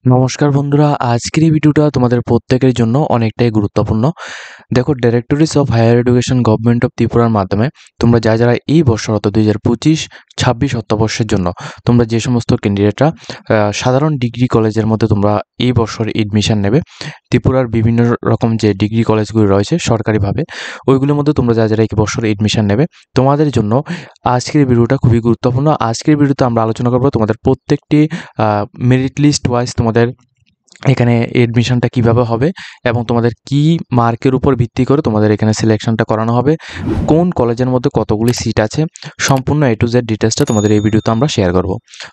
নমস্কার বন্ধুরা, আজকের এই ভিডিওটা তোমাদের প্রত্যেকের জন্য অনেকটাই গুরুত্বপূর্ণ। দেখো, directories of higher education government of ত্রিপুরার মাধ্যমে তোমরা যারা এই বর্ষ অর্থাৎ 2025-26 অর্থবর্ষের জন্য তোমরা যে সমস্ত ক্যান্ডিডেটরা সাধারণ ডিগ্রি কলেজের মধ্যে তোমরা এই বছর এডমিশন নেবে, ত্রিপুরার বিভিন্ন রকম যে ডিগ্রি কলেজগুলি রয়েছে সরকারিভাবে, ওইগুলোর মধ্যে তোমরা যারা এই বছর এডমিশন নেবে, তোমাদের জন্য আজকের ভিডিওটা খুবই গুরুত্বপূর্ণ। আজকের ভিডিওতে আমরা আলোচনা করবো তোমাদের প্রত্যেকটি মেরিট লিস্ট ওয়াইজ তোমাদের এখানে এডমিশনটা কিভাবে হবে এবং তোমাদের কি মার্কের উপর ভিত্তি করে তোমাদের এখানে সিলেকশনটা করানো হবে, কোন কলেজের মধ্যে কতগুলি সিট আছে, সম্পূর্ণ A to Z ডিটেলসটা তোমাদের এই ভিডিওতে আমরা শেয়ার করব।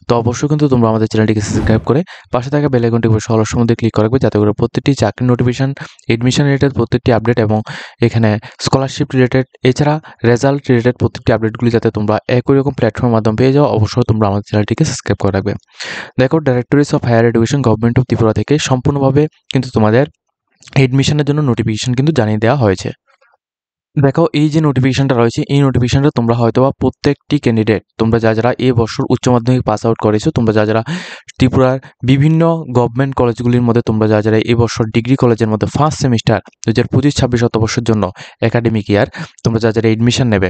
তো অবশ্যই কিন্তু তোমরা আমাদের চ্যানেলটিকে সাবস্ক্রাইব করে পাশে থাকা বেল আইকনটি অলস মধ্যে ক্লিক করে রাখবে, যাতে করে প্রত্যেকটি চাকরি নোটিফিকেশন, এডমিশন রিলেটেড প্রত্যেকটি আপডেট এবং এখানে স্কলারশিপ রিলেটেড এছাড়া রেজাল্ট রিলেটেড প্রত্যেকটি আপডেটগুলি যাতে তোমরা একই রকম প্ল্যাটফর্মের মাধ্যমে পেয়ে যাও, অবশ্যই তোমরা আমাদের চ্যানেলটিকে সাবস্ক্রাইব করে রাখবে। দেখো, directories of higher education government of Tripura থেকে সম্পূর্ণভাবে কিন্তু তোমাদের এডমিশনের জন্য নোটিফিকেশন কিন্তু জানিয়ে দেওয়া হয়েছে। দেখো, এই যে নোটিফিকেশনটা রয়েছে, এই নোটিফিকেশনটা তোমরা হয়তোবা প্রত্যেকটি ক্যান্ডিডেট তোমরা যারা এই বছর উচ্চ মাধ্যমিক পাস আউট করেছো, তোমরা যারা ত্রিপুরার বিভিন্ন গভর্নমেন্ট কলেজগুলির মধ্যে তোমরা যারা এই বছর ডিগ্রি কলেজের মধ্যে ফার্স্ট সেমিস্টার 2025-26 অর্থবর্ষের জন্য একাডেমিক ইয়ার তোমরা যারা এডমিশন নেবে,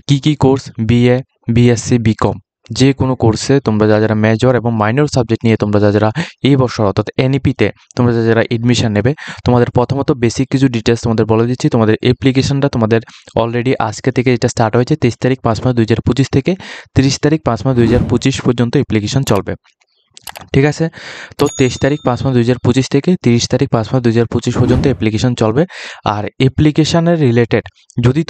কি কোর্স, বিএ, বিএসসি, বিকম, যে কোনো কোর্সে তোমরা যারা মেজর এবং মাইনর সাবজেক্ট নিয়ে তোমরা যারা এই বছর অর্থাৎ এনইপিতে তোমরা যারা এডমিশন নেবে, তোমাদের প্রথমত বেসিক কিছু ডিটেলস তোমাদের বলে দিচ্ছি। তোমাদের অ্যাপ্লিকেশনটা তোমাদের অলরেডি আজকে থেকে এটা স্টার্ট হয়েছে, 23 তারিখ 5 মাস 2025 থেকে 30 তারিখ 5 মাস 2025 পর্যন্ত অ্যাপ্লিকেশন চলবে। ঠিক আছে, তো 23 তারিখ 5 মাস 2025 থেকে 30 তারিখ 5 মাস 2025 পর্যন্ত অ্যাপ্লিকেশন চলবে। আর অ্যাপ্লিকেশনের রিলেটেড যদি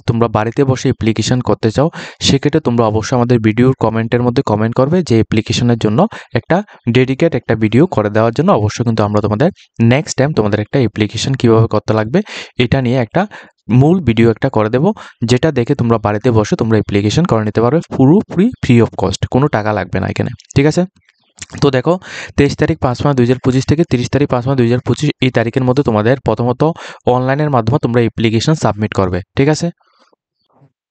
তোমরা বাড়িতে বসে অ্যাপ্লিকেশন করতে চাও, সেক্ষেত্রে তোমরা অবশ্যই আমাদের ভিডিওর কমেন্টের মধ্যে কমেন্ট করবে যে অ্যাপ্লিকেশনের জন্য একটা ডেডিকেট একটা ভিডিও করে দেওয়ার জন্য। অবশ্যই কিন্তু আমরা তোমাদের নেক্সট টাইম তোমাদের একটা অ্যাপ্লিকেশন কীভাবে করতে লাগবে এটা নিয়ে একটা মূল ভিডিও একটা করে দেবো, যেটা দেখে তোমরা বাড়িতে বসে তোমরা অ্যাপ্লিকেশন করে নিতে পারবে পুরোপুরি ফ্রি অফ কস্ট, কোনো টাকা লাগবে না এখানে। ঠিক আছে, তো দেখো, 23 তারিখ 5 মাস 2025 থেকে 30 তারিখ 5 মাস 2025 এই তারিখের মধ্যে তোমাদের প্রথমত অনলাইনের মাধ্যমে তোমরা অ্যাপ্লিকেশন সাবমিট করবে। ঠিক আছে,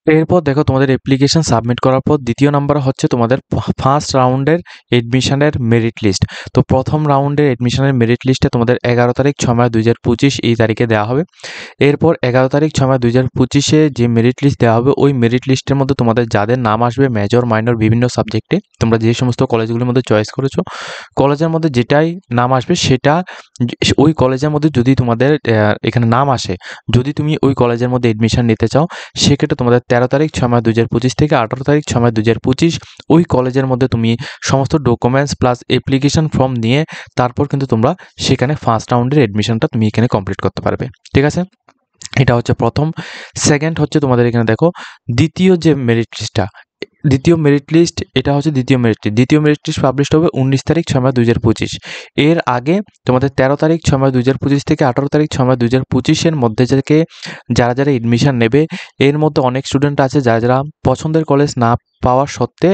এরপর দেখো, তোমাদের অ্যাপ্লিকেশন সাবমিট করার পর দ্বিতীয় নাম্বার হচ্ছে তোমাদের ফার্স্ট রাউন্ডের এডমিশনের মেরিট লিস্ট। তো প্রথম রাউন্ডের এডমিশনের মেরিট লিস্টে তোমাদের 11 তারিখ 6 মাস 2025 এই তারিখে দেওয়া হবে। এরপর 11 তারিখ 6 মাস 2025-এ যে মেরিট লিস্ট দেওয়া হবে, ওই মেরিট লিস্টের মধ্যে তোমাদের যাদের নাম আসবে মেজর মাইনর বিভিন্ন সাবজেক্টে, তোমরা যে সমস্ত কলেজগুলির মধ্যে চয়েস করেছো, কলেজের মধ্যে যেটাই নাম আসবে সেটা ওই কলেজের মধ্যে যদি তোমাদের এখানে নাম আসে, যদি তুমি ওই কলেজের মধ্যে এডমিশন নিতে চাও, সেক্ষেত্রে তোমাদের 13 তারিখ 6 মাস 2025 থেকে 18 তারিখ 6 মাস 2025 ওই কলেজের মধ্যে তুমি সমস্ত ডকুমেন্টস প্লাস অ্যাপ্লিকেশন ফর্ম নিয়ে তারপর কিন্তু তোমরা সেখানে ফার্স্ট রাউন্ডের এডমিশনটা তুমি এখানে কমপ্লিট করতে পারবে। ঠিক আছে, এটা হচ্ছে প্রথম। সেকেন্ড হচ্ছে তোমাদের এখানে দেখো, দ্বিতীয় যে মেরিট লিস্টটা, দ্বিতীয় মেরিট লিস্ট, এটা হচ্ছে দ্বিতীয় মেরিট লিস্ট পাবলিশ হবে 19 তারিখ 6 মাস 2025। এর আগে তোমাদের 13 তারিখ 6 মাস 2025 থেকে 18 তারিখ 6 মাস 2025-এর মধ্যে থেকে যারা এডমিশন নেবে, এর মধ্যে অনেক স্টুডেন্ট আছে যারা পছন্দের কলেজ না পাওয়ার সত্ত্বে,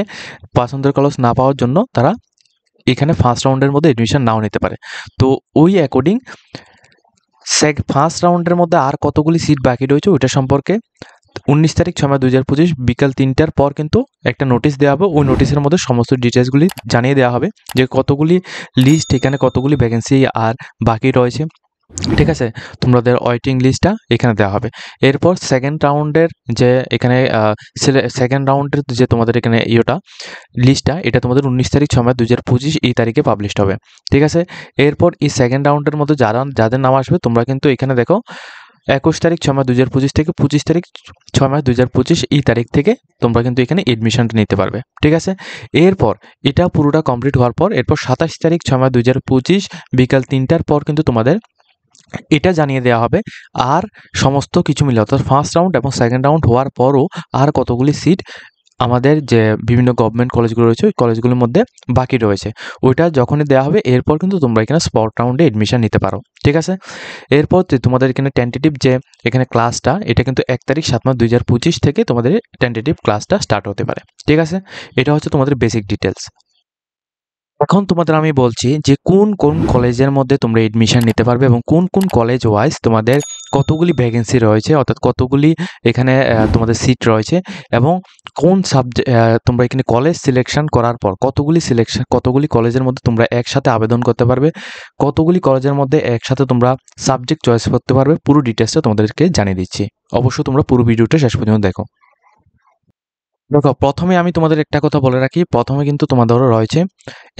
পছন্দের কলেজ না পাওয়ার জন্য তারা এখানে ফার্স্ট রাউন্ডের মধ্যে এডমিশন নাও নিতে পারে। তো ওই অ্যাকর্ডিং ফার্স্ট রাউন্ডের মধ্যে আর কতগুলি সিট বাকি রয়েছে ওইটা সম্পর্কে 19 তারিখ 6 মাস 2025 বিকাল 3টার পর কিন্তু একটা নোটিশ দেওয়া হবে। ওই নোটিশের মধ্যে সমস্ত ডিটেলসগুলি জানিয়ে দেওয়া হবে যে কতগুলি লিস্ট, এখানে কতগুলি ভ্যাকেন্সি আর বাকি রয়েছে। ঠিক আছে, তোমাদের ওয়েটিং লিস্টটা এখানে দেওয়া হবে। এরপর সেকেন্ড রাউন্ডের যে এখানে যে তোমাদের এখানে লিস্টটা, এটা তোমাদের 19 তারিখ 6 মাস 2025 এই তারিখে পাবলিশ হবে। ঠিক আছে, এরপর এই সেকেন্ড রাউন্ডের মধ্যে যাদের নাম আসবে, তোমরা কিন্তু এখানে দেখো 21 তারিখ 6 মাস 2025 থেকে 25 তারিখ 6 মাস 2025 এই তারিখ থেকে তোমরা কিন্তু এখানে এডমিশনটা নিতে পারবে। ঠিক আছে, এরপর এটা পুরোটা কমপ্লিট হওয়ার পর এরপর 27 তারিখ 6 মাস 2025 বিকাল 3টার পর কিন্তু তোমাদের এটা জানিয়ে দেওয়া হবে আর সমস্ত কিছু মিলে, অর্থাৎ ফার্স্ট রাউন্ড এবং সেকেন্ড রাউন্ড হওয়ার পরও আর কতগুলি সিট আমাদের যে বিভিন্ন গভর্নমেন্ট কলেজগুলো রয়েছে ওই কলেজগুলোর মধ্যে বাকি রয়েছে, ওইটা যখনই দেওয়া হবে এরপর কিন্তু তোমরা এখানে স্পট রাউন্ডে এডমিশন নিতে পারো। ঠিক আছে, এরপর তোমাদের এখানে টেন্টেটিভ যে এখানে ক্লাসটা, এটা কিন্তু 1 তারিখ 7 মাস 2025 থেকে তোমাদের টেন্টেটিভ ক্লাসটা স্টার্ট হতে পারে। ঠিক আছে, এটা হচ্ছে তোমাদের বেসিক ডিটেলস। এখন তোমাদের আমি বলছি যে কোন কোন কলেজের মধ্যে তোমরা এডমিশন নিতে পারবে এবং কোন কোন কলেজ ওয়াইজ তোমাদের কতগুলি ভ্যাকেন্সি রয়েছে, অর্থাৎ কতগুলি এখানে তোমাদের সিট রয়েছে, এবং কোন সাবজেক্ট তোমরা এখানে কলেজ সিলেকশন করার পর কতগুলি কলেজের মধ্যে তোমরা একসাথে আবেদন করতে পারবে, কতগুলি কলেজের মধ্যে একসাথে তোমরা সাবজেক্ট চয়েস করতে পারবে, পুরো ডিটেলসটা তোমাদেরকে জানিয়ে দিচ্ছি। অবশ্যই তোমরা পুরো ভিডিওটা শেষ পর্যন্ত দেখো। দেখো, প্রথমে আমি তোমাদের একটা কথা বলে রাখি, প্রথমে কিন্তু তোমাদের রয়েছে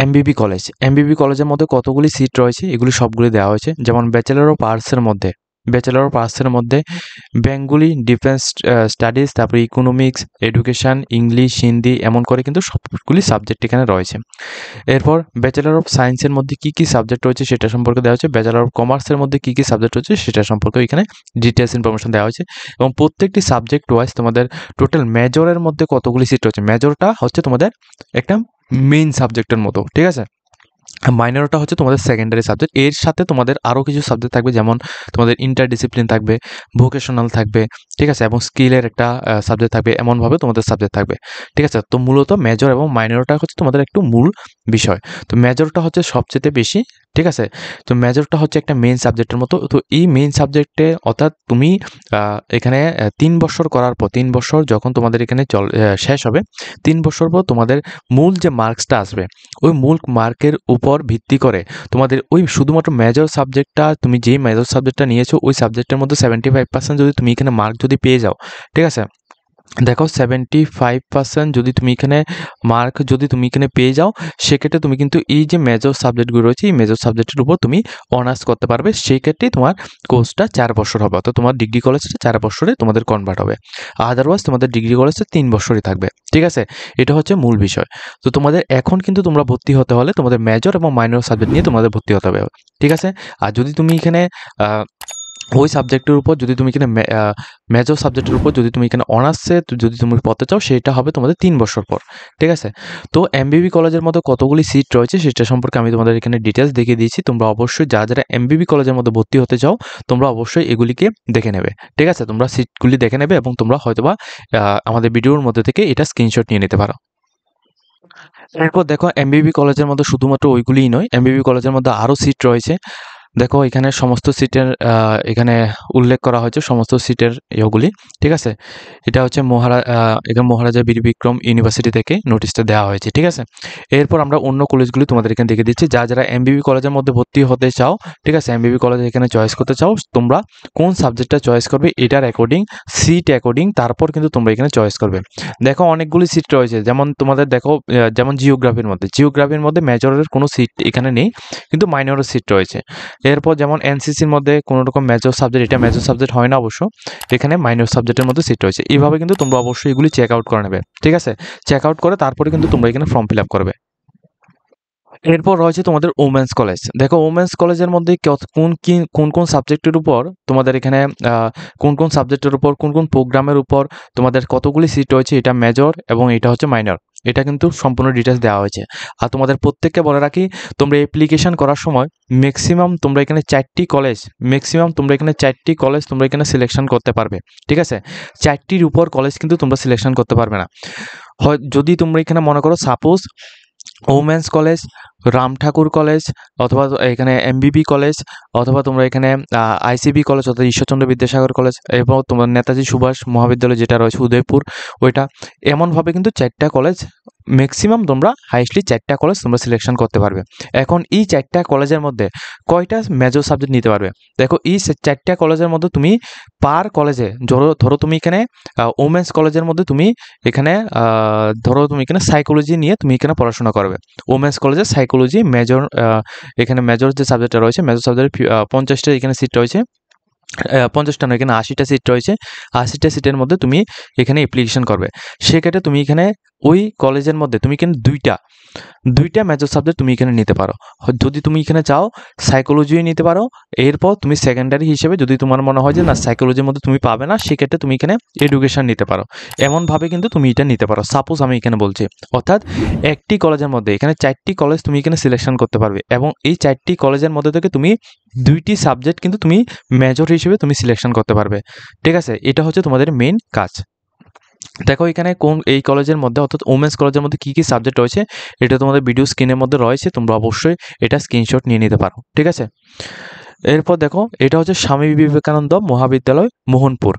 এমবিবি কলেজ। এমবিবি কলেজের মধ্যে কতগুলি সিট রয়েছে এগুলি সবগুলি দেওয়া হয়েছে। যেমন ব্যাচেলর অফ আর্টসের মধ্যে বেঙ্গলি, ডিফেন্স স্টাডিজ, তারপরে ইকোনমিক্স, এডুকেশন, ইংলিশ, হিন্দি, এমন করে কিন্তু সবগুলি সাবজেক্ট এখানে রয়েছে। এরপর ব্যাচেলর অফ সায়েন্সের মধ্যে কী কী সাবজেক্ট রয়েছে সেটা সম্পর্কে দেওয়া হয়েছে। ব্যাচেলর অফ কমার্সের মধ্যে কী কী সাবজেক্ট রয়েছে সেটা সম্পর্কে এখানে ডিটেলস ইনফরমেশন দেওয়া হয়েছে। এবং প্রত্যেকটি সাবজেক্ট ওয়াইজ তোমাদের টোটাল মেজরের মধ্যে কতগুলি সিট রয়েছে। মেজরটা হচ্ছে তোমাদের একটা মেইন সাবজেক্টের মতো, ঠিক আছে। মাইনরটা হচ্ছে তোমাদের সেকেন্ডারি সাবজেক্ট। এর সাথে তোমাদের আরও কিছু সাবজেক্ট থাকবে, যেমন তোমাদের ইন্টারডিসিপ্লিন থাকবে, ভোকেশনাল থাকবে, ঠিক আছে, এবং স্কিলের একটা সাবজেক্ট থাকবে, এমনভাবে তোমাদের সাবজেক্ট থাকবে, ঠিক আছে। তো মূলত মেজর এবং মাইনরটা হচ্ছে তোমাদের একটু মূল বিষয়। তো মেজরটা হচ্ছে সবচেয়ে বেশি, ঠিক আছে। তো মেজরটা হচ্ছে একটা মেইন সাবজেক্টের মতো। তো এই মেইন সাবজেক্টে অর্থাৎ তুমি এখানে 3 বছর করার পর, 3 বছর যখন তোমাদের এখানে শেষ হবে, 3 বছর পর তোমাদের মূল যে মার্কসটা আসবে, ওই মূল মার্কের উপর ভিত্তি করে তোমাদের ওই শুধুমাত্র মেজর সাবজেক্টটা, তুমি যেই মেজর সাবজেক্টটা নিয়েছো ওই সাবজেক্টের মধ্যে 75% যদি তুমি এখানে মার্ক যদি পেয়ে যাও, ঠিক আছে। দেখো, 75% যদি তুমি এখানে মার্ক যদি তুমি এখানে পেয়ে যাও, সেক্ষেত্রে তুমি কিন্তু এই যে মেজর সাবজেক্টগুলো রয়েছে এই মেজর সাবজেক্টের উপর তুমি অনার্স করতে পারবে। সেই ক্ষেত্রেই তোমার কোর্সটা 4 বছর হবে, অর্থাৎ তোমার ডিগ্রি কলেজটা 4 বছরে তোমাদের কনভার্ট হবে। আদারওয়াইজ তোমাদের ডিগ্রি কলেজটা 3 বছরই থাকবে, ঠিক আছে। এটা হচ্ছে মূল বিষয়। তো তোমাদের এখন কিন্তু তোমরা ভর্তি হতে হলে তোমাদের মেজর এবং মাইনর সাবজেক্ট নিয়ে তোমাদের ভর্তি হতে হবে, ঠিক আছে। আর যদি তুমি এখানে ওই সাবজেক্টের উপর যদি তুমি এখানে মেজর সাবজেক্টের উপর যদি তুমি এখানে অনার্সে যদি তুমি পড়তে চাও, সেটা হবে তোমাদের 3 বছর পর, ঠিক আছে। তো এমবিবি কলেজের মধ্যে কতগুলি সিট রয়েছে সেটা সম্পর্কে আমি তোমাদের এখানে ডিটেলস দেখিয়ে দিয়েছি। তোমরা অবশ্যই যারা যারা এমবিবি কলেজের মধ্যে ভর্তি হতে চাও তোমরা অবশ্যই এগুলিকে দেখে নেবে, ঠিক আছে। তোমরা সিটগুলি দেখে নেবে এবং তোমরা হয়তোবা আমাদের ভিডিওর মধ্যে থেকে এটা স্ক্রিনশট নিয়ে নিতে পারো। এরপর দেখো, এমবিবি কলেজের মধ্যে শুধুমাত্র ওইগুলিই নয়, এমবিবি কলেজের মধ্যে আরও সিট রয়েছে। দেখো, এখানে সমস্ত সিটের এখানে উল্লেখ করা হয়েছে সমস্ত সিটের ইয়েগুলি, ঠিক আছে। এটা হচ্ছে এখানে মহারাজা বীর বিক্রম ইউনিভার্সিটি থেকে নোটিশটা দেওয়া হয়েছে, ঠিক আছে। এরপর আমরা অন্য কলেজগুলি তোমাদের এখানে দেখে দিচ্ছি। যারা এমবিবি কলেজের মধ্যে ভর্তি হতে চাও, ঠিক আছে, এমবিবি কলেজ এখানে চয়েস করতে চাও, তোমরা কোন সাবজেক্টটা চয়েস করবে এটার অ্যাকর্ডিং, সিট অ্যাকর্ডিং তারপর কিন্তু তোমরা এখানে চয়েস করবে। দেখো, অনেকগুলি সিট রয়েছে, যেমন তোমাদের দেখো যেমন জিওগ্রাফির মধ্যে মেজরের কোনো সিট এখানে নেই, কিন্তু মাইনরের সিট রয়েছে। এরপর যেমন এনসিসির মধ্যে কোনো রকম মেজর সাবজেক্ট, এটা মেজর সাবজেক্ট হয় না অবশ্য, এখানে মাইনর সাবজেক্টের মধ্যে সিট রয়েছে। এইভাবে কিন্তু তোমরা অবশ্যই এগুলি চেক আউট করে নেবে, ঠিক আছে। চেক আউট করে তারপরে কিন্তু তোমরা এখানে ফর্ম ফিল আপ করবে। এরপর রয়েছে তোমাদের ওমেন্স কলেজ। দেখো, ওমেন্স কলেজের মধ্যে কোন কোন সাবজেক্টের উপর তোমাদের এখানে কোন কোন সাবজেক্টের উপর কোন কোন প্রোগ্রামের উপর তোমাদের কতগুলি সিট রয়েছে, এটা মেজর এবং এটা হচ্ছে মাইনর, এটা কিন্তু সম্পূর্ণ ডিটেলস দেওয়া হয়েছে। আর তোমাদের প্রত্যেককে বলে রাখি, তোমরা অ্যাপ্লিকেশন করার সময় ম্যাক্সিমাম তোমরা এখানে 4টি কলেজ তোমরা এখানে সিলেকশন করতে পারবে, ঠিক আছে। 4টির উপর কলেজ কিন্তু তোমরা সিলেকশন করতে পারবে না। হয় যদি তোমরা এখানে মনে করো সাপোজ ওমেন্স কলেজ, রাম ঠাকুর কলেজ, অথবা এখানে এমবিবি কলেজ, অথবা তোমরা এখানে আইসিবি কলেজ অর্থাৎ ঈশ্বরচন্দ্র বিদ্যাসাগর কলেজ, এবং তোমার নেতাজি সুভাষ মহাবিদ্যালয় যেটা রয়েছে উদয়পুর, ওইটা, এমনভাবে কিন্তু 4টা কলেজ ম্যাক্সিমাম তোমরা হাইস্টলি 4টা কলেজ তোমরা সিলেকশন করতে পারবে। এখন এই 4টা কলেজের মধ্যে কয়টা মেজর সাবজেক্ট নিতে পারবে? দেখো, এই 4টা কলেজের মধ্যে তুমি পার কলেজে ধরো তুমি এখানে ওমেন্স কলেজের মধ্যে তুমি এখানে ধরো তুমি এখানে সাইকোলজি নিয়ে তুমি এখানে পড়াশোনা করবে। ওমেন্স কলেজে সাইকোলজি মেজর, এখানে মেজর যে সাবজেক্টটা রয়েছে মেজর সাবজেক্ট 50টা এখানে সিট রয়েছে, 50টা নয়, এখানে 80টা সিট রয়েছে। 80টা সিটের মধ্যে তুমি এখানে অ্যাপ্লিকেশন করবে। সেক্ষেত্রে তুমি এখানে ওই কলেজের মধ্যে তুমি এখানে দুইটা মেজর সাবজেক্ট তুমি এখানে নিতে পারো। যদি তুমি এখানে চাও সাইকোলজিও নিতে পারো। এরপর তুমি সেকেন্ডারি হিসেবে যদি তোমার মনে হয় যে না সাইকোলজির মধ্যে তুমি পাবে না, সেক্ষেত্রে তুমি এখানে এডুকেশন নিতে পারো। এমনভাবে কিন্তু তুমি এটা নিতে পারো। সাপোজ আমি এখানে বলছি, অর্থাৎ একটি কলেজের মধ্যে এখানে 4টি কলেজ তুমি এখানে সিলেকশন করতে পারবে, এবং এই 4টি কলেজের মধ্যে থেকে তুমি 2টি সাবজেক্ট কিন্তু তুমি মেজর হিসেবে তুমি সিলেকশন করতে পারবে, ঠিক আছে। এটা হচ্ছে তোমাদের মেইন কাজ। দেখো এখানে এই কলেজের মধ্যে অর্থাৎ ওমেন্স কলেজের মধ্যে কী কী সাবজেক্ট রয়েছে এটা তোমাদের ভিডিও স্ক্রিনের মধ্যে রয়েছে, তোমরা অবশ্যই এটা স্ক্রিনশট নিয়ে নিতে পারো, ঠিক আছে। এরপর দেখো এটা হচ্ছে স্বামী বিবেকানন্দ মহাবিদ্যালয় মোহনপুর।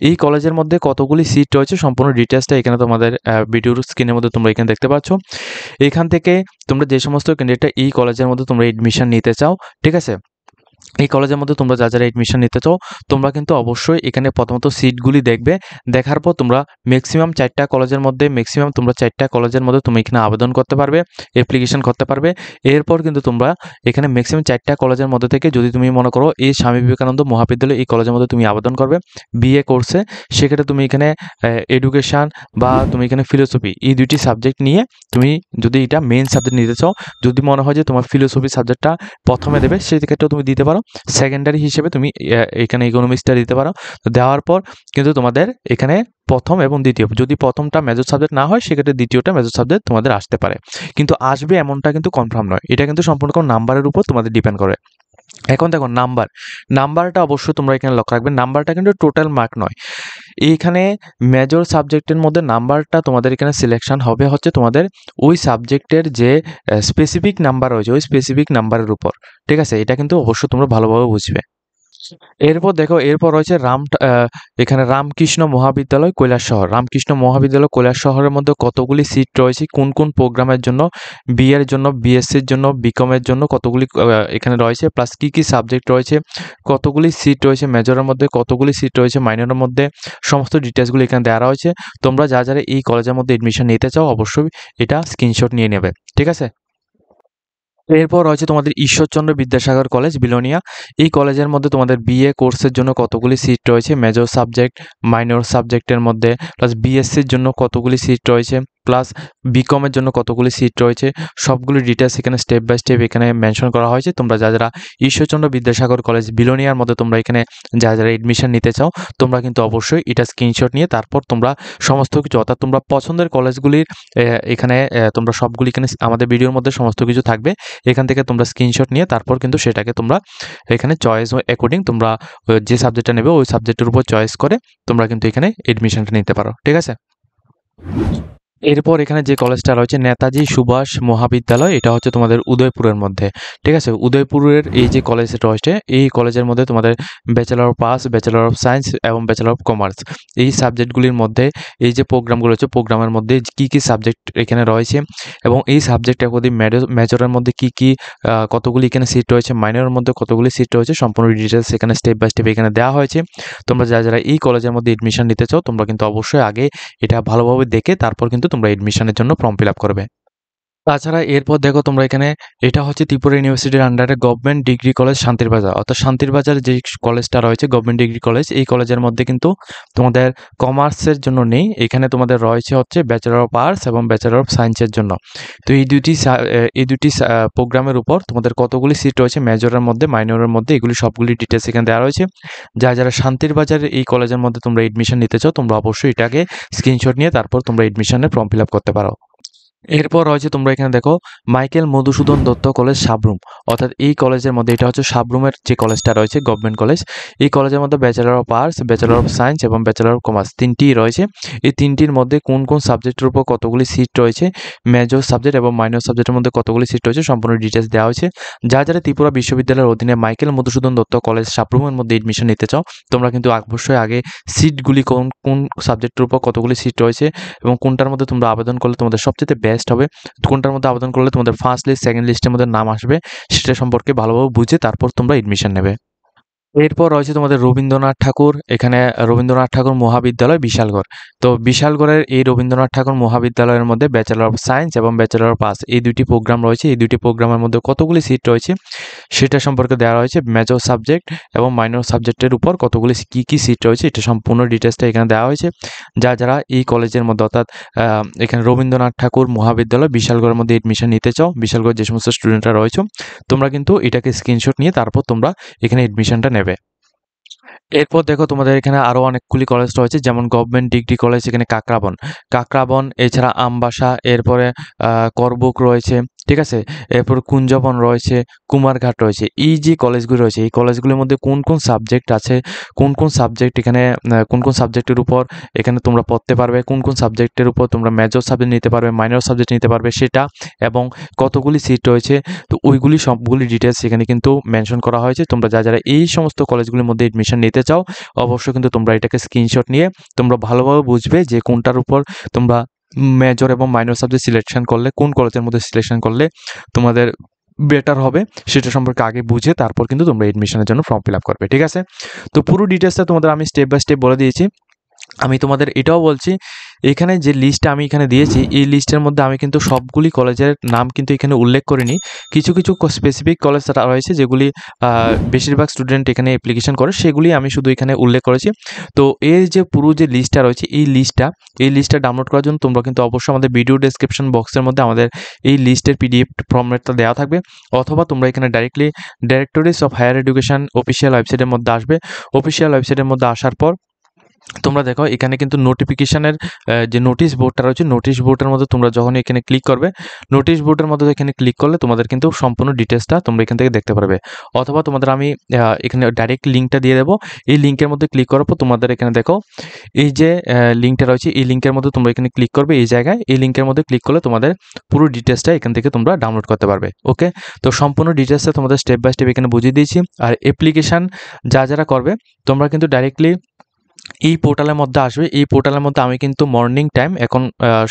এই কলেজের মধ্যে কতগুলি সিট রয়েছে সম্পূর্ণ ডিটেলসটা এখানে তোমাদের ভিডিওর স্ক্রিনের মধ্যে তোমরা এখানে দেখতে পাচ্ছ। এখান থেকে তোমরা যে সমস্ত ক্যান্ডিডেটটা এই কলেজের মধ্যে তোমরা এডমিশন নিতে চাও, ঠিক আছে, এই কলেজের মধ্যে তোমরা যারা এডমিশন নিতে চাও তোমরা কিন্তু অবশ্যই এখানে প্রথমত সিটগুলি দেখবে। দেখার পর তোমরা ম্যাক্সিমাম 4টা কলেজের মধ্যে তোমরা 4টা কলেজের মধ্যে তুমি এখানে আবেদন করতে পারবে, অ্যাপ্লিকেশন করতে পারবে। এরপর কিন্তু তোমরা এখানে ম্যাক্সিমাম 4টা কলেজের মধ্যে থেকে যদি তুমি মনে করো এই স্বামী বিবেকানন্দ মহাবিদ্যালয় এই কলেজের মধ্যে তুমি আবেদন করবে বিএ কোর্সে, সেক্ষেত্রে তুমি এখানে এডুকেশান বা তুমি এখানে ফিলোসফি এই দুইটি সাবজেক্ট নিয়ে তুমি যদি এটা মেইন সাবজেক্ট নিতে চাও, যদি মনে হয় যে তোমার ফিলোসফি সাবজেক্টটা প্রথমে দেবে সেক্ষেত্রেও তুমি দিতে পারো। সেকেন্ডারি হিসেবে তুমি এখানে ইকোনমিক্সটা দিতে পারো। তো দেওয়ার পর কিন্তু তোমাদের এখানে প্রথম এবং দ্বিতীয়, যদি প্রথমটা মেজর সাবজেক্ট না হয় সেক্ষেত্রে দ্বিতীয়টা মেজর সাবজেক্ট তোমাদের আসতে পারে, কিন্তু আসবে এমনটা কিন্তু কনফার্ম নয়। এটা কিন্তু সম্পূর্ণ নাম্বারের উপর তোমাদের ডিপেন্ড করে। এখন দেখো নাম্বারটা অবশ্যই তোমরা এখানে লক্ষ্য রাখবে, নাম্বারটা কিন্তু টোটাল মার্ক নয়। এইখানে মেজর সাবজেক্টের মধ্যে নাম্বারটা তোমাদের এখানে সিলেকশন হবে হচ্ছে তোমাদের ওই সাবজেক্টের যে স্পেসিফিক নাম্বার রয়েছে ওই স্পেসিফিক নাম্বারের উপর, ঠিক আছে, এটা কিন্তু অবশ্যই তোমরা ভালোভাবে বুঝবে। এরপর দেখো এরপর রয়েছে এখানে রামকৃষ্ণ মহাবিদ্যালয় কৈলাসহর। রামকৃষ্ণ মহাবিদ্যালয় কৈলাসহরের মধ্যে কতগুলি সিট রয়েছে, কোন কোন প্রোগ্রামের জন্য, বিএর জন্য, বিএসসির জন্য, বিকমের জন্য কতগুলি এখানে রয়েছে, প্লাস কী কী সাবজেক্ট রয়েছে, কতগুলি সিট রয়েছে মেজরের মধ্যে, কতগুলি সিট রয়েছে মাইনরের মধ্যে, সমস্ত ডিটেলসগুলো এখানে দেওয়া রয়েছে। তোমরা যারা এই কলেজের মধ্যে এডমিশন নিতে চাও অবশ্যই এটা স্ক্রিনশট নিয়ে নেবে, ঠিক আছে। এরপর রয়েছে তোমাদের ঈশ্বরচন্দ্র বিদ্যাসাগর কলেজ বিলোনিয়া। এই কলেজের মধ্যে তোমাদের বিএ কোর্সের জন্য কতগুলি সিট রয়েছে মেজর সাবজেক্ট মাইনর সাবজেক্টের মধ্যে, প্লাস বিএসসির জন্য কতগুলি সিট রয়েছে, প্লাস বিকমের জন্য কতগুলি সিট রয়েছে, সবগুলি ডিটেলস এখানে স্টেপ বাই স্টেপ এখানে মেনশন করা হয়েছে। তোমরা যারা ঈশ্বরচন্দ্র বিদ্যাসাগর কলেজ বিলোনিয়ার মধ্যে তোমরা এখানে যারা এডমিশন নিতে চাও তোমরা কিন্তু অবশ্যই এটা স্ক্রিনশট নিয়ে তারপর তোমরা সমস্ত কিছু অর্থাৎ তোমরা পছন্দের কলেজগুলির এখানে তোমরা সবগুলি এখানে আমাদের ভিডিওর মধ্যে সমস্ত কিছু থাকবে, এখান থেকে তোমরা স্ক্রিনশট নিয়ে তারপর কিন্তু সেটাকে তোমরা এখানে চয়েস অ্যাকর্ডিং তোমরা যে সাবজেক্টটা নেবে ওই সাবজেক্টের উপর চয়েস করে তোমরা কিন্তু এখানে এডমিশনটা নিতে পারো, ঠিক আছে। এরপর এখানে যে কলেজটা রয়েছে নেতাজি সুভাষ মহাবিদ্যালয়, এটা হচ্ছে তোমাদের উদয়পুরের মধ্যে, ঠিক আছে। উদয়পুরের এই যে কলেজটা রয়েছে এই কলেজের মধ্যে তোমাদের bachelor of arts, bachelor of science এবং ব্যাচেলর অফ কমার্স এই সাবজেক্টগুলির মধ্যে এই যে প্রোগ্রামগুলো রয়েছে প্রোগ্রামের মধ্যে কী কী সাবজেক্ট এখানে রয়েছে এবং এই সাবজেক্ট যদি মেজরের মধ্যে কী কী কতগুলি এখানে সিট রয়েছে, মাইনরের মধ্যে কতগুলি সিট রয়েছে সম্পূর্ণ ডিটেলস এখানে স্টেপ বাই স্টেপ এখানে দেওয়া হয়েছে। তোমরা যারা এই কলেজের মধ্যে এডমিশন নিতে চাও তোমরা কিন্তু অবশ্যই আগে এটা ভালোভাবে দেখে তারপর কিন্তু তোমরা এডমিশনের জন্য ফর্ম ফিল আপ করবে। তাছাড়া এরপর দেখো তোমরা এখানে এটা হচ্ছে ত্রিপুরা ইউনিভার্সিটির আন্ডারে গভর্নমেন্ট ডিগ্রি কলেজ শান্তিরবাজার, অর্থাৎ শান্তিরবাজার যে কলেজটা রয়েছে গভর্নমেন্ট ডিগ্রি কলেজ এই কলেজের মধ্যে কিন্তু তোমাদের কমার্সের জন্য নেই, এখানে তোমাদের রয়েছে হচ্ছে ব্যাচেলর অফ আর্টস এবং ব্যাচেলর অফ সায়েন্সের জন্য। তো এই দুটি প্রোগ্রামের উপর তোমাদের কতগুলি সিট রয়েছে মেজরের মধ্যে মাইনরের মধ্যে এগুলি সবগুলি ডিটেলস এখানে দেওয়া রয়েছে। যারা শান্তিরবাজারের এই কলেজের মধ্যে তোমরা এডমিশন নিতে চাও তোমরা অবশ্যই এটাকে স্ক্রিনশট নিয়ে তারপর তোমরা এডমিশনের ফর্ম ফিল আপ করতে পারো। এরপর রয়েছে তোমরা এখানে দেখো মাইকেল মধুসূদন দত্ত কলেজ সাবরুম, অর্থাৎ এই কলেজের মধ্যে এটা হচ্ছে সাবরুমের যে কলেজটা রয়েছে গভর্নমেন্ট কলেজ, এই কলেজের মধ্যে bachelor of arts, bachelor of science এবং ব্যাচেলর অফ কমার্স তিনটিই রয়েছে। এই তিনটির মধ্যে কোন কোন সাবজেক্টের উপর কতগুলি সিট রয়েছে, মেজর সাবজেক্ট এবং মাইনর সাবজেক্টের মধ্যে কতগুলি সিট রয়েছে সম্পূর্ণ ডিটেলস দেওয়া হয়েছে। যারা ত্রিপুরা বিশ্ববিদ্যালয়ের অধীনে মাইকেল মধুসূদন দত্ত কলেজ সাবরুমের মধ্যে এডমিশন নিতে চাও তোমরা কিন্তু অবশ্যই আগে সিটগুলি কোন কোন সাবজেক্টের উপর কতগুলি সিট রয়েছে এবং কোনটার মধ্যে তোমরা আবেদন করলে তোমাদের সবচেয়ে বেস্ট হবে, কোনটার মধ্যে আবেদন করলে তোমাদের ফার্স্ট লিস্ট সেকেন্ড লিস্টের মধ্যে নাম আসবে সেটা সম্পর্কে ভালোভাবে বুঝে তারপর তোমরা এডমিশন নেবে। এরপর রয়েছে তোমাদের রবীন্দ্রনাথ ঠাকুর, এখানে রবীন্দ্রনাথ ঠাকুর মহাবিদ্যালয় বিশালগড়। তো বিশালগড়ের এই রবীন্দ্রনাথ ঠাকুর মহাবিদ্যালয়ের মধ্যে ব্যাচেলর অফ সায়েন্স এবং ব্যাচেলর অফ আর্টস এই দুটি প্রোগ্রাম রয়েছে। এই দুটি প্রোগ্রামের মধ্যে কতগুলি সিট রয়েছে সেটা সম্পর্কে দেওয়া রয়েছে, মেজর সাবজেক্ট এবং মাইনর সাবজেক্টের উপর কতগুলি কী কী সিট রয়েছে এটা সম্পূর্ণ ডিটেলসটা এখানে দেওয়া হয়েছে। যারা এই কলেজের মধ্যে অর্থাৎ এখানে রবীন্দ্রনাথ ঠাকুর মহাবিদ্যালয় বিশালগড়ের মধ্যে এডমিশন নিতে চাও, বিশালগড় যে সমস্ত স্টুডেন্টরা রয়েছে তোমরা কিন্তু এটাকে স্ক্রিনশট নিয়ে তারপর তোমরা এখানে এডমিশনটা নেবে। এরপর দেখো তোমাদের এখানে আরও অনেকগুলি কলেজ রয়েছে যেমন গভর্নমেন্ট ডিগ্রি কলেজ এখানে কাকরাবন, এছাড়া আমবাসা, এরপরে করবুক রয়েছে, ঠিক আছে? এরপর কুঞ্জবন রয়েছে, কুমারঘাট রয়েছে। এই যে কলেজগুলো রয়েছে, এই কলেজগুলোর মধ্যে কোন কোন সাবজেক্ট আছে, কোন কোন সাবজেক্ট এখানে কোন কোন সাবজেক্টের উপর এখানে তোমরা পড়তে পারবে, কোন কোন সাবজেক্টের উপর তোমরা মেজর সাবজেক্ট নিতে পারবে, মাইনর সাবজেক্ট নিতে পারবে সেটা, এবং কতগুলি সিট রয়েছে, তো ওইগুলি সবগুলি ডিটেলস এখানে কিন্তু মেনশন করা হয়েছে। তোমরা যারা এই সমস্ত কলেজগুলির মধ্যে এডমিশন নিতে চাও অবশ্যই কিন্তু তোমরা এটাকে স্ক্রিনশট নিয়ে তোমরা ভালোভাবে বুঝবে যে কোনটার উপর তোমরা মেজর এবং মাইনর সাবজেক্ট সিলেকশন করলে, কোন কলেজের মধ্যে সিলেকশন করলে তোমাদের বেটার হবে সেটা সম্পর্কে আগে বুঝে তারপর কিন্তু তোমরা এডমিশনের জন্য ফর্ম ফিল আপ করবে। ঠিক আছে? তো পুরো ডিটেলসটা তোমাদের আমি স্টেপ বাই স্টেপ বলে দিয়েছি। আমি তোমাদের এটাও বলছি, এখানে যে লিস্টটা আমি এখানে দিয়েছি এই লিস্টের মধ্যে আমি কিন্তু সবগুলি কলেজের নাম কিন্তু এখানে উল্লেখ করিনি। কিছু কিছু স্পেসিফিক কলেজ রয়েছে যেগুলি বেশিরভাগ স্টুডেন্ট এখানে অ্যাপ্লিকেশন করে, সেগুলি আমি শুধু এখানে উল্লেখ করেছি। তো এর যে পুরো যে লিস্টটা রয়েছে এই লিস্টটা ডাউনলোড করার জন্য তোমরা কিন্তু অবশ্যই আমাদের ভিডিও ডেসক্রিপশন বক্সের মধ্যে আমাদের এই লিস্টের পিডিএফ ফরম্যাটটা দেওয়া থাকবে, অথবা তোমরা এখানে directories of higher education official ওয়েবসাইটের মধ্যে আসবে। অফিসিয়াল ওয়েবসাইটের মধ্যে আসার পর তোমরা দেখো এখানে কিন্তু নোটিফিকেশনের যে নোটিশ বোর্ডটা রয়েছে, নোটিশ বোর্ডের মধ্যে তোমরা যখন এখানে ক্লিক করবে, নোটিশ বোর্ডের মধ্যে এখানে ক্লিক করলে তোমাদের কিন্তু সম্পূর্ণ ডিটেলসটা তোমরা এখান থেকে দেখতে পারবে। অথবা তোমাদের আমি এখানে ডাইরেক্ট লিঙ্কটা দিয়ে দেবো, এই লিঙ্কের মধ্যে ক্লিক করার পর তোমাদের এখানে দেখো এই যে লিঙ্কটা রয়েছে, এই লিঙ্কের মধ্যে তোমরা এখানে ক্লিক করবে, এই জায়গায় এই লিঙ্কের মধ্যে ক্লিক করলে তোমাদের পুরো ডিটেলসটা এখান থেকে তোমরা ডাউনলোড করতে পারবে। ওকে, তো সম্পূর্ণ ডিটেলসটা তোমাদের স্টেপ বাই স্টেপ এখানে বুঝিয়ে দিয়েছি। আর অ্যাপ্লিকেশান যারা করবে তোমরা কিন্তু ডাইরেক্টলি এই পোর্টালের মধ্যে আসবে। এই পোর্টালের মধ্যে আমি কিন্তু মর্নিং টাইম এখন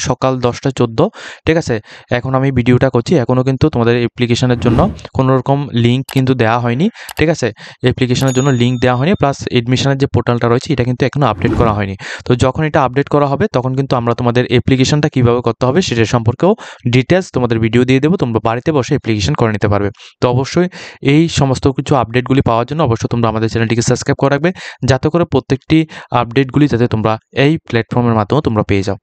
সকাল 10টা 14, ঠিক আছে? এখন আমি ভিডিওটা করছি, এখনও কিন্তু তোমাদের অ্যাপ্লিকেশনের জন্য কোনো রকম লিঙ্ক কিন্তু দেওয়া হয়নি। ঠিক আছে? অ্যাপ্লিকেশনের জন্য লিঙ্ক দেওয়া হয়নি, প্লাস এডমিশনের যে পোর্টালটা রয়েছে এটা কিন্তু এখনও আপডেট করা হয়নি। তো যখন এটা আপডেট করা হবে তখন কিন্তু আমরা তোমাদের অ্যাপ্লিকেশনটা কীভাবে করতে হবে সেটা সম্পর্কেও ডিটেলস তোমাদের ভিডিও দিয়ে দেবো, তোমরা বাড়িতে বসে অ্যাপ্লিকেশন করে নিতে পারবে। তো অবশ্যই এই সমস্ত কিছু আপডেটগুলি পাওয়ার জন্য অবশ্যই তোমরা আমাদের চ্যানেলটিকে সাবস্ক্রাইব করে রাখবে, যাতে করে প্রত্যেকটি আপডেটগুলি যাতে তোমরা এই প্ল্যাটফর্মের মাধ্যমে তোমরা পেয়ে যাও।